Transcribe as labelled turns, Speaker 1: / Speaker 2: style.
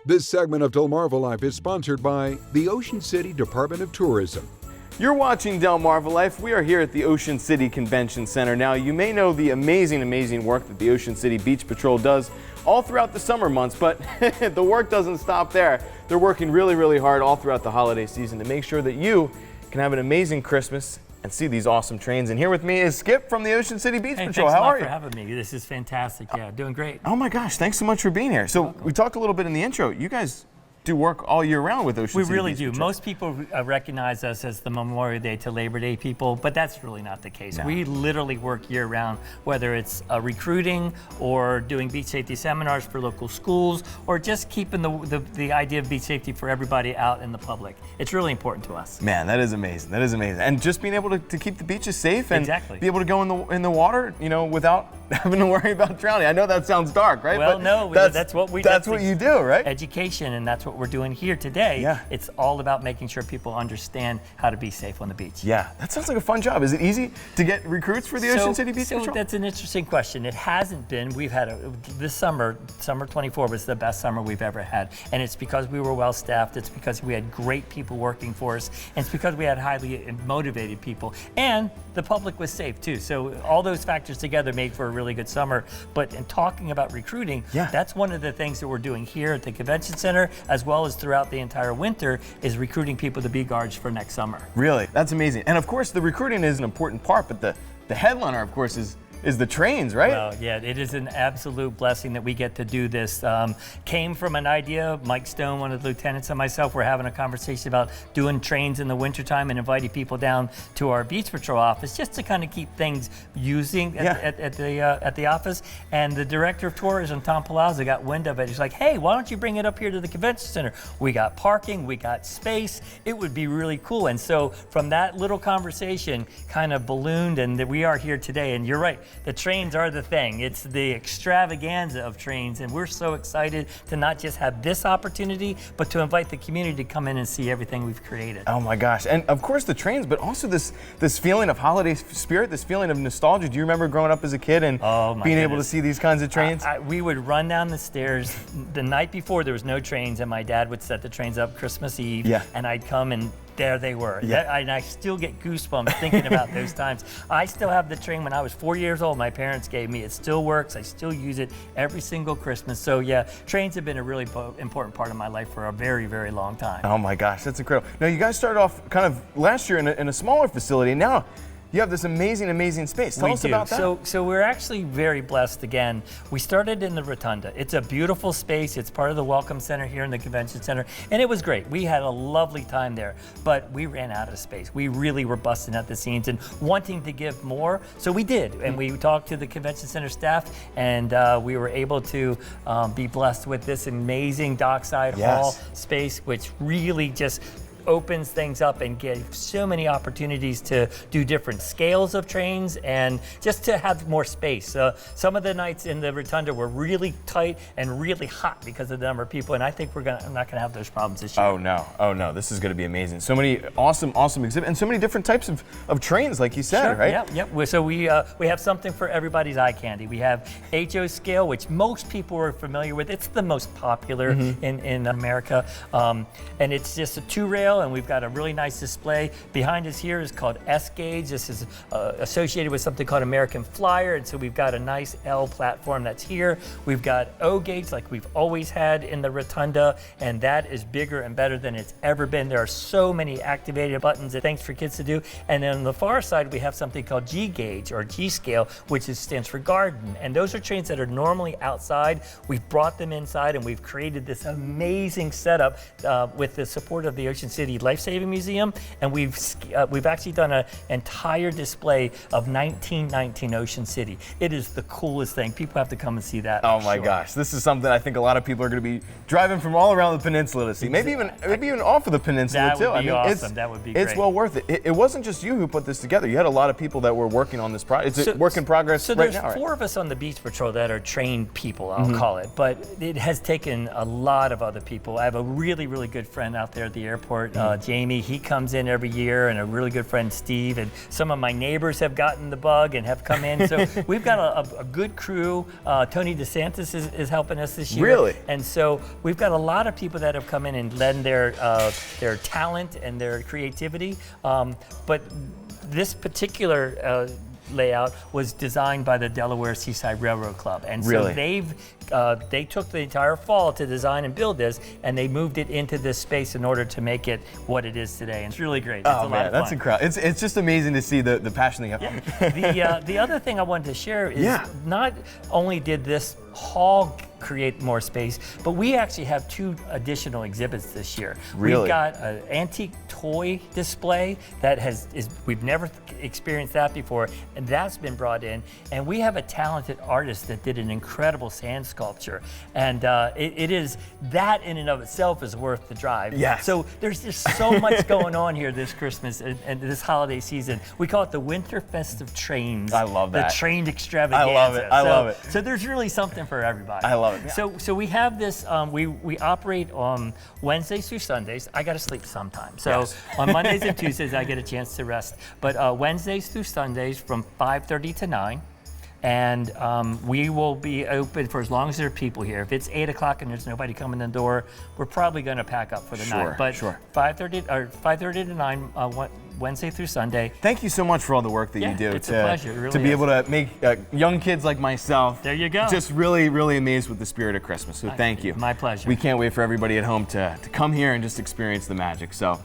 Speaker 1: This segment of DelmarvaLife is sponsored by the Ocean City Department of Tourism.
Speaker 2: You're watching DelmarvaLife. We are here at the Ocean City Convention Center. Now, you may know the amazing work that the Ocean City Beach Patrol does all throughout the summer months, but the work doesn't stop there. They're working really hard all throughout the holiday season to make sure that you can have an amazing Christmas and see these awesome trains. And here with me is Skip from the Ocean City Beach Patrol. How are you?
Speaker 3: Thanks a lot for having me. This is fantastic. Yeah, doing great.
Speaker 2: Oh my gosh, thanks so much for being here. So we talked a little bit in the intro. You guys do work all year round with Ocean City.
Speaker 3: We really
Speaker 2: Beach
Speaker 3: do.
Speaker 2: Patrol.
Speaker 3: Most people recognize us as the Memorial Day to Labor Day people, but that's really not the case.
Speaker 2: No.
Speaker 3: We literally work year round, whether it's recruiting or doing beach safety seminars for local schools, or just keeping the idea of beach safety for everybody out in the public. It's really important to us.
Speaker 2: Man, that is amazing. That is amazing. And just being able to keep the beaches safe and
Speaker 3: Exactly.
Speaker 2: be able to go in the water, you know, without having to worry about drowning. I know that sounds dark, right?
Speaker 3: Well,
Speaker 2: but
Speaker 3: no, that's what we.
Speaker 2: That's what you do, right?
Speaker 3: Education, and that's what we're doing here today.
Speaker 2: Yeah.
Speaker 3: It's all about making sure people understand how to be safe on the beach.
Speaker 2: Yeah, that sounds like a fun job. Is it easy to get recruits for the Ocean City Beach Patrol?
Speaker 3: That's an interesting question. It hasn't been. We've had this summer 24 was the best summer we've ever had, and it's because we were well staffed. It's because we had great people working for us, and it's because we had highly motivated people, and the public was safe too. So all those factors together made for a really good summer. But in talking about recruiting, that's one of the things that we're doing here at the convention center, as well as throughout the entire winter, is recruiting people to be guards for next summer.
Speaker 2: Really, that's amazing. And of course, the recruiting is an important part, but the headliner, of course, is the trains, right?
Speaker 3: Well, yeah, it is an absolute blessing that we get to do this. Came from an idea. Mike Stone, one of the lieutenants, and myself were having a conversation about doing trains in the wintertime and inviting people down to our beach patrol office just to kind of keep things using at the office. And the director of tourism, Tom Palazzo, got wind of it. He's like, hey, why don't you bring it up here to the convention center? We got parking, we got space. It would be really cool. And so from that little conversation kind of ballooned, and we are here today. And you're right. The trains are the thing. It's the extravaganza of trains, and we're so excited to not just have this opportunity, but to invite the community to come in and see everything we've created.
Speaker 2: Oh my gosh, and of course the trains, but also this feeling of holiday spirit, this feeling of nostalgia. Do you remember growing up as a kid and being able to see these kinds of trains?
Speaker 3: We would run down the stairs the night before. There was no trains, and my dad would set the trains up Christmas Eve, and I'd come and there they were. And I still get goosebumps thinking about those times. I still have the train when I was 4 years old. My parents gave me. It still works. I still use it every single Christmas. So yeah, trains have been a really important part of my life for a very long time.
Speaker 2: Oh my gosh, that's incredible. Now you guys started off kind of last year in a smaller facility, and now you have this amazing space. Tell us about that.
Speaker 3: So we're actually very blessed again. We started in the Rotunda. It's a beautiful space. It's part of the Welcome Center here in the Convention Center. And it was great. We had a lovely time there, but we ran out of space. We really were busting at the seams and wanting to give more. So we did. And we talked to the Convention Center staff, and we were able to be blessed with this amazing dockside hall space, which really just opens things up and gave so many opportunities to do different scales of trains and just to have more space. Some of the nights in the Rotunda were really tight and really hot because of the number of people, and I think I'm not going to have those problems this year.
Speaker 2: Oh no, this is going to be amazing. So many awesome exhibits and so many different types of trains, like you said, right?
Speaker 3: Yep. So we have something for everybody's eye candy. We have HO scale, which most people are familiar with. It's the most popular in America, and it's just a 2-rail. And we've got a really nice display. Behind us here is called S gauge. This is associated with something called American Flyer, and so we've got a nice L platform that's here. We've got O gauge like we've always had in the Rotunda, and that is bigger and better than it's ever been. There are so many activated buttons and things for kids to do. And then on the far side, we have something called G gauge or G scale, which stands for garden. And those are trains that are normally outside. We've brought them inside, and we've created this amazing setup with the support of the Ocean City Life Saving Museum, and we've actually done an entire display of 1919 Ocean City. It is the coolest thing. People have to come and see that.
Speaker 2: Oh my gosh, this is something I think a lot of people are going to be driving from all around the peninsula to see. Maybe even off of the peninsula too.
Speaker 3: That would be awesome. That would be great.
Speaker 2: It's well worth it. It wasn't just you who put this together. You had a lot of people that were working on this project. It's a work in progress right now.
Speaker 3: So there's 4 of us on the Beach Patrol that are trained people, I'll call it, but it has taken a lot of other people. I have a really good friend out there at the airport. landlord, Jamie, he comes in every year, and a really good friend, Steve, and some of my neighbors have gotten the bug and have come in. So we've got a good crew. Tony DeSantis is helping us this year.
Speaker 2: Really?
Speaker 3: And so we've got a lot of people that have come in and lend their talent and their creativity. But this particular layout was designed by the Delaware Seaside Railroad Club, and so
Speaker 2: Really?
Speaker 3: they took the entire fall to design and build this, and they moved it into this space in order to make it what it is today. And it's really great. It's a lot
Speaker 2: man,
Speaker 3: of
Speaker 2: that's
Speaker 3: fun.
Speaker 2: incredible. It's just amazing to see the passion they have.
Speaker 3: Yeah. The other thing I wanted to share is not only did this hall create more space, but we actually have 2 additional exhibits this year.
Speaker 2: Really?
Speaker 3: We've got an antique toy display that we've never experienced that before, and that's been brought in. And we have a talented artist that did an incredible sand sculpture, and it is that in and of itself is worth the drive.
Speaker 2: Yes.
Speaker 3: So there's just so much going on here this Christmas and this holiday season. We call it the Winterfest of Trains.
Speaker 2: I love that.
Speaker 3: The train extravaganza.
Speaker 2: I love it. I love it.
Speaker 3: So there's really something for everybody.
Speaker 2: I love it.
Speaker 3: So we have this. We operate on Wednesdays through Sundays. I got to sleep sometime. So on Mondays and Tuesdays I get a chance to rest. But Wednesdays through Sundays from 5:30 to 9. And we will be open for as long as there are people here. If it's 8 o'clock and there's nobody coming in the door, we're probably going to pack up for the night. But 5:30 to 9 Wednesday through Sunday.
Speaker 2: Thank you so much for all the work that you do.
Speaker 3: It's a pleasure. It really
Speaker 2: to be
Speaker 3: is.
Speaker 2: able to make young kids like myself.
Speaker 3: There you go.
Speaker 2: Just really, really amazed with the spirit of Christmas. So thank you.
Speaker 3: My pleasure.
Speaker 2: We can't wait for everybody at home to come here and just experience the magic. So.